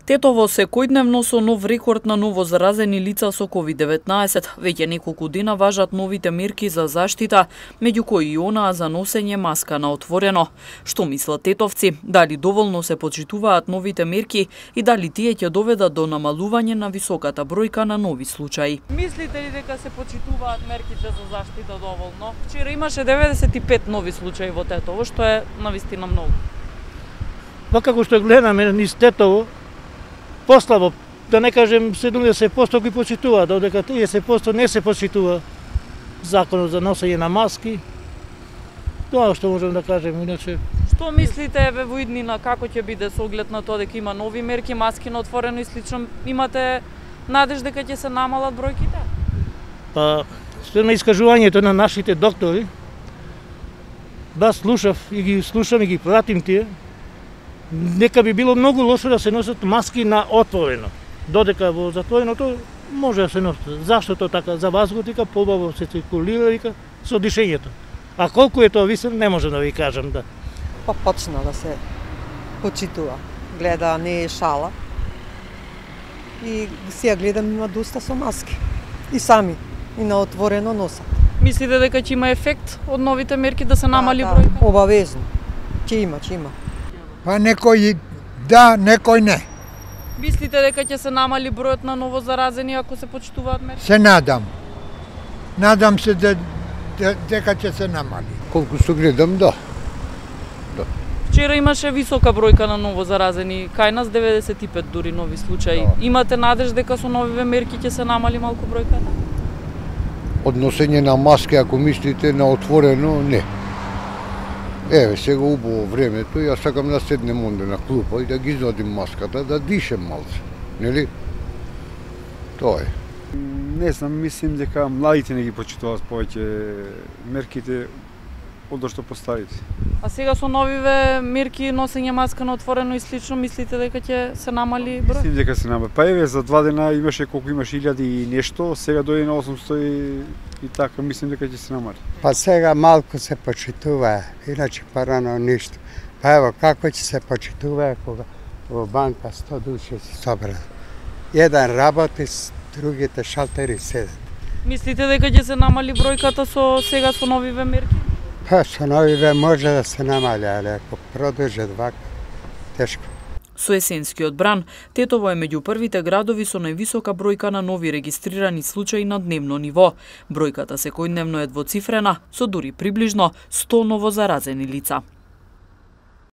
Тетово секојдневно со нов рекорд на ново заразени лица со COVID-19. Веќе неколку дена важат новите мерки за заштита, меѓу кои и онаа за носење маска на отворено. Што мислат тетовци? Дали доволно се почитуваат новите мерки и дали тие ќе доведат до намалување на високата бројка на нови случаи? Мислите ли дека се почитуваат мерките за заштита доволно? Вчера имаше 95 нови случаи во Тетово, што е навистина многу. Па како што гледаме низ Тетово, послабо, да не кажем 70% ги почитуваат, додека 30% не се почитува законот за носење на маски. Тоа што можем да кажем, иначе. Што мислите еве во иднина како ќе биде со оглед на тоа дека има нови мерки, маски на отворено и слично? Имате надеж дека ќе се намалат бројките? Па, спрема искажувањето на нашите доктори, да слушам и ги пратим тие, нека би било многу лошо да се носат маски на отворено. Додека во затвореното може да се носат. Зашто тоа така? За вазгот вика побаво се циркулира вика со дишењето. А колку е тоа висок не можам да ви кажам да. Па почна да се почитува. Гледа не е шала. И сега гледам има доста со маски. И сами и на отворено носат. Мислите дека ќе има ефект од новите мерки да се намали да, бројка? Обавезно. Ќе има. Па некој да, некој не. Мислите дека ќе се намали бројот на новозаразени ако се почитуваат мерки? Се надам. Надам се дека ќе се намали. Колку што гледам, да. Вчера имаше висока бројка на новозаразени, кај нас 95 дури нови случаи. Да. Имате надеж дека со новиве мерки ќе се намали малку бројката? Односење на маски, ако мислите на отворено, не. Еве, сега убаво времето, јас сакам да седнем онде на клупа и да ги извадим маската, да дишем малце, нели? Тоа е. Не знам, мислим дека младите не ги почитуваат повеќе мерките одошто постарите. А сега со новиве мерки, носење маска на отворено и слично, мислите дека ќе се намали број? Мислим дека се намали. Па еве, за 2 дена имаше колку имаше 1000 и нешто, сега дојде на 800 и така, мислим дека ќе се намали. Па сега малку се почитува, иначе порано ништо. Па ево, како ќе се почитува кога во банка 100 души се собрат. Еден работи, другите шалтери седат. Мислите дека ќе се намали бројката сега со новиве мерки? Па со новиве може да се намали, али ако продолжат вака, тешко. Со есенскиот бран, Тетово е меѓу првите градови со највисока бројка на нови регистрирани случаи на дневно ниво. Бројката секојдневно е двоцифрена, со дури приближно 100 новозаразени лица.